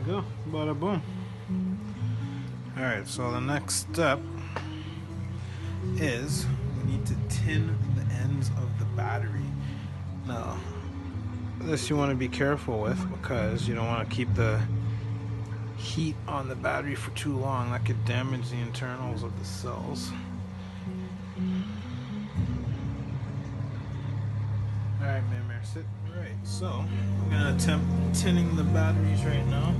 we go. Bada boom. Alright, so the next step is we need to tin the ends of the battery. Now, this you want to be careful with because you don't want to keep the heat on the battery for too long. That could damage the internals of the cells. Alright, Maymare, sit. Right, so I'm going to attempt tinning the batteries right now.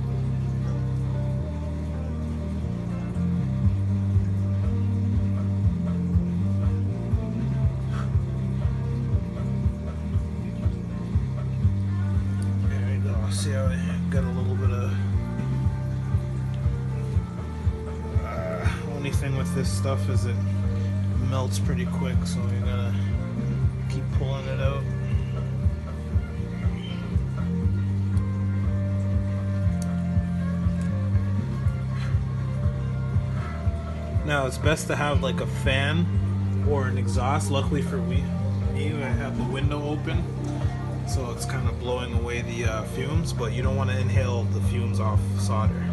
There we go. See how I got a little bit of... only thing with this stuff is it melts pretty quick, so you're going to keep pulling it out. Now it's best to have like a fan or an exhaust. Luckily for me, I have the window open, so it's kind of blowing away the fumes, but you don't want to inhale the fumes off solder.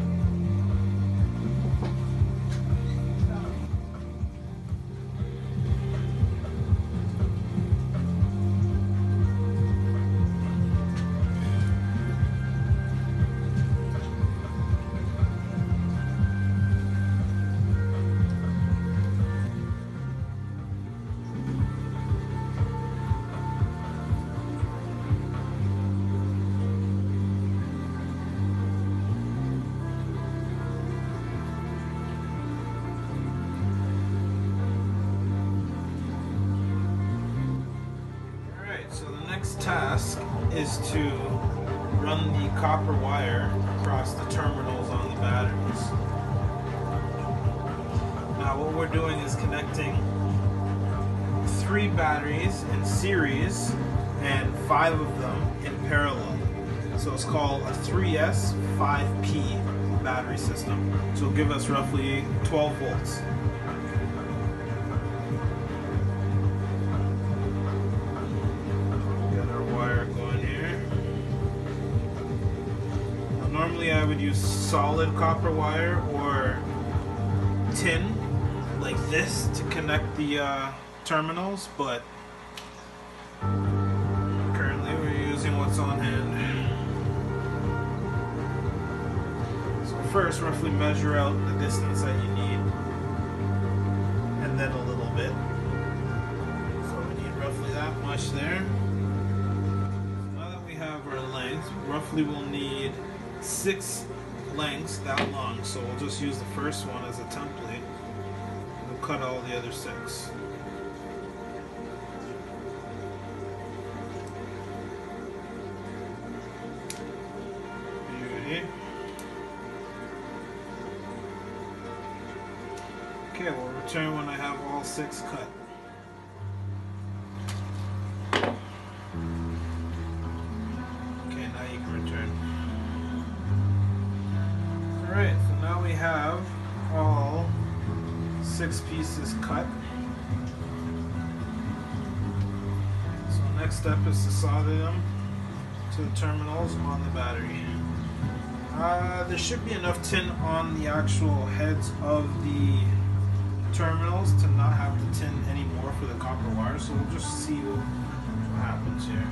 So the next task is to run the copper wire across the terminals on the batteries. Now what we're doing is connecting 3 batteries in series and 5 of them in parallel. So it's called a 3S 5P battery system. So it'll give us roughly 12 volts. Normally I would use solid copper wire or tin like this to connect the terminals, but currently we're using what's on hand. So first roughly measure out the distance that you need, and then a little bit. So we need roughly that much there. So now that we have our length, roughly we'll need 6 lengths that long, so we'll just use the first one as a template and we'll cut all the other 6. Beauty. Okay, we'll return when I have all 6 cut. Okay, now you can return. Alright, so now we have all 6 pieces cut. So the next step is to solder them to the terminals on the battery. There should be enough tin on the actual heads of the terminals to not have to tin anymore for the copper wire, so we'll just see what happens here.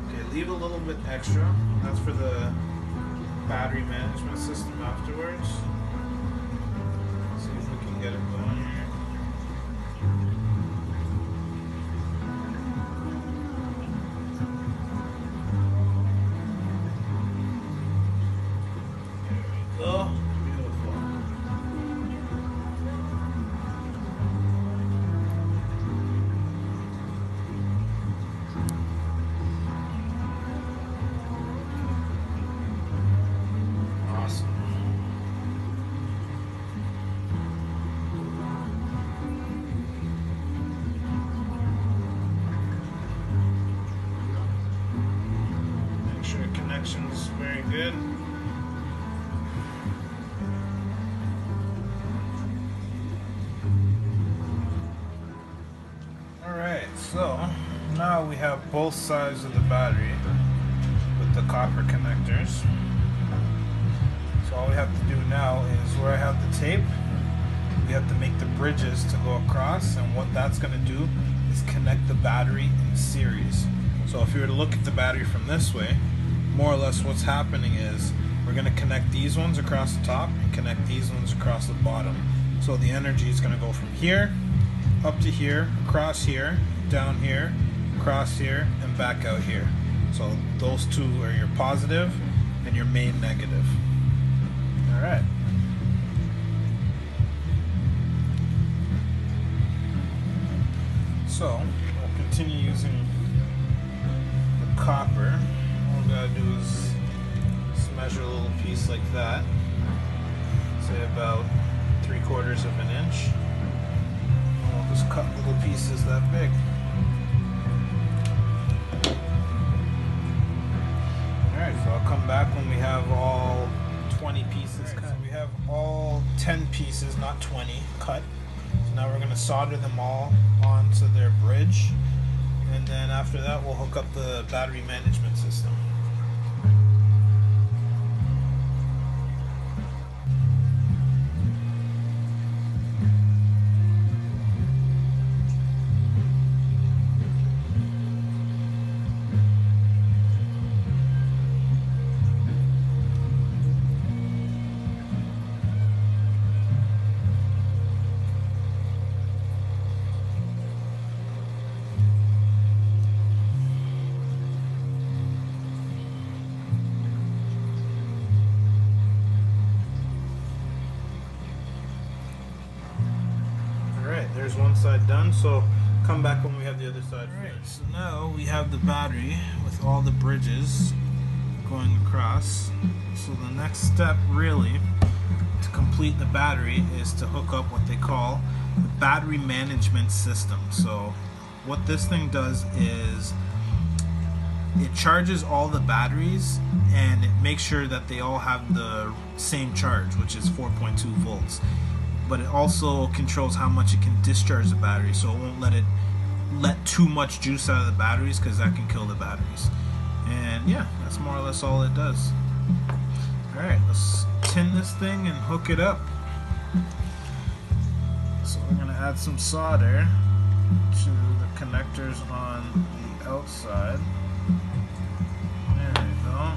Okay, leave a little bit extra. That's for the battery management system afterwards. See if we can get it going here. There we go. Beautiful. Connection's very good. Alright, so now we have both sides of the battery with the copper connectors. So all we have to do now is where I have the tape, we have to make the bridges to go across, and what that's going to do is connect the battery in series. So if you were to look at the battery from this way, more or less what's happening is we're going to connect these ones across the top and connect these ones across the bottom. So the energy is going to go from here up to here, across here, down here, across here, and back out here. So those two are your positive and your main negative. Alright. So we'll continue using the copper. All we gotta do is just measure a little piece like that, say about 3/4 of an inch. And we'll just cut little pieces that big. Alright, so I'll come back when we have all 20 pieces cut. So we have all 10 pieces, not 20, cut. So now we're going to solder them all onto their bridge, and then after that we'll hook up the battery management system. There's one side done, so come back when we have the other side finished. So now we have the battery with all the bridges going across. So the next step really to complete the battery is to hook up what they call the battery management system. So what this thing does is it charges all the batteries and it makes sure that they all have the same charge, which is 4.2 volts. But it also controls how much it can discharge the battery, so it won't let too much juice out of the batteries, because that can kill the batteries. And yeah, that's more or less all it does. Alright, let's tin this thing and hook it up. So we're going to add some solder to the connectors on the outside. There we go.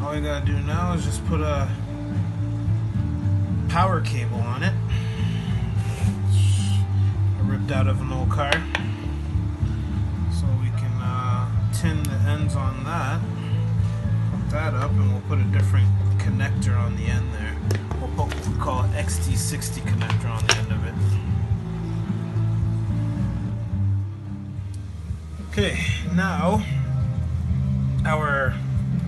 All we gotta do now is just put a power cable on it. I ripped out of an old car, so we can tin the ends on that. Put that up, and we'll put a different connector on the end there. We'll put what we call an XT60 connector on the end of it. Okay, now our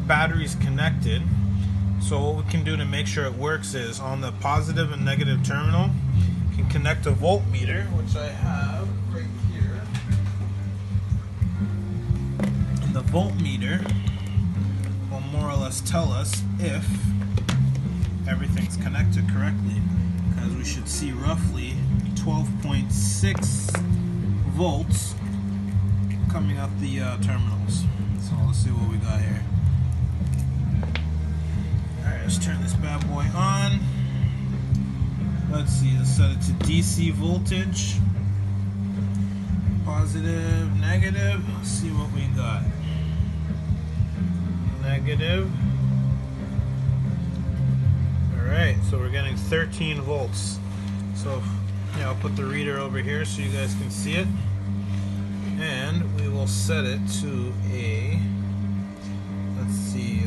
battery's connected. So what we can do to make sure it works is on the positive and negative terminal, you can connect a voltmeter, which I have right here. the voltmeter will more or less tell us if everything's connected correctly, because we should see roughly 12.6 volts coming out the terminals. So let's see what we got here. Alright, let's turn this bad boy on. Let's see, let's set it to DC voltage. Positive, negative. Let's see what we got. Negative. Alright, so we're getting 13 volts. So yeah, I'll put the reader over here so you guys can see it. And we will set it to a, let's see.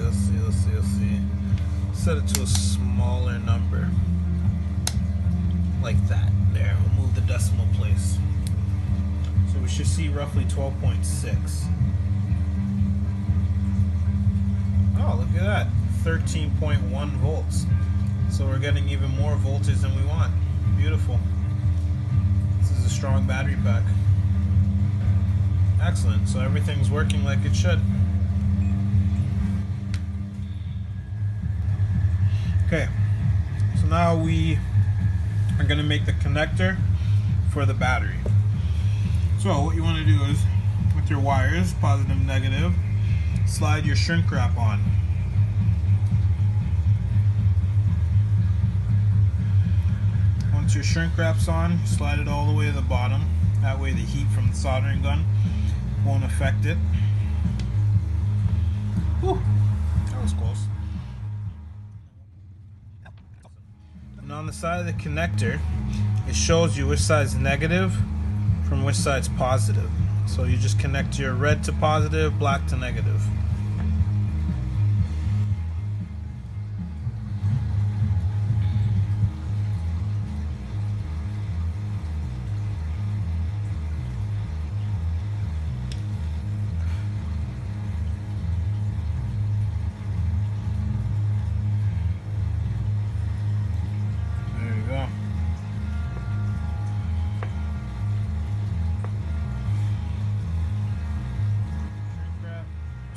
Set it to a smaller number. Like that. There, we'll move the decimal place. So we should see roughly 12.6. Oh, look at that. 13.1 volts. So we're getting even more voltage than we want. Beautiful. This is a strong battery pack. Excellent. So everything's working like it should. Okay. So now we are going to make the connector for the battery. So what you want to do is, with your wires, positive, negative, slide your shrink wrap on. Once your shrink wrap's on, slide it all the way to the bottom. That way the heat from the soldering gun won't affect it. Whew, that was close. And on the side of the connector, it shows you which side's negative from which side's positive. So you just connect your red to positive, black to negative.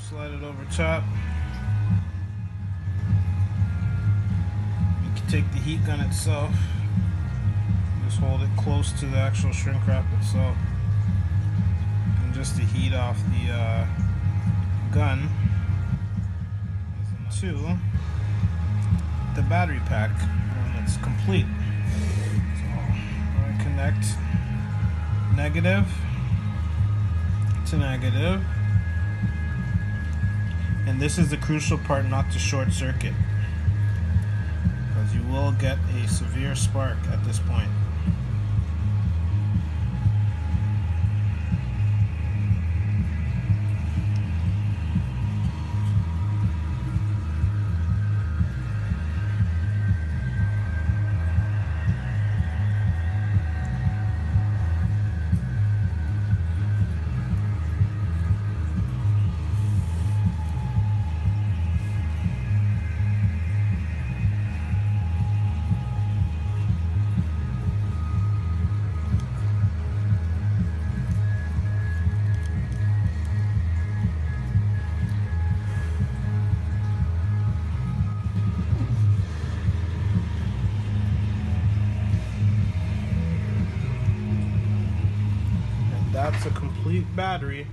Slide it over top. You can take the heat gun itself, just hold it close to the actual shrink wrap itself, and just to heat off the gun to the battery pack when it's complete. So we're going to connect negative to negative. And this is the crucial part, not to short circuit, because you will get a severe spark at this point. That's a complete battery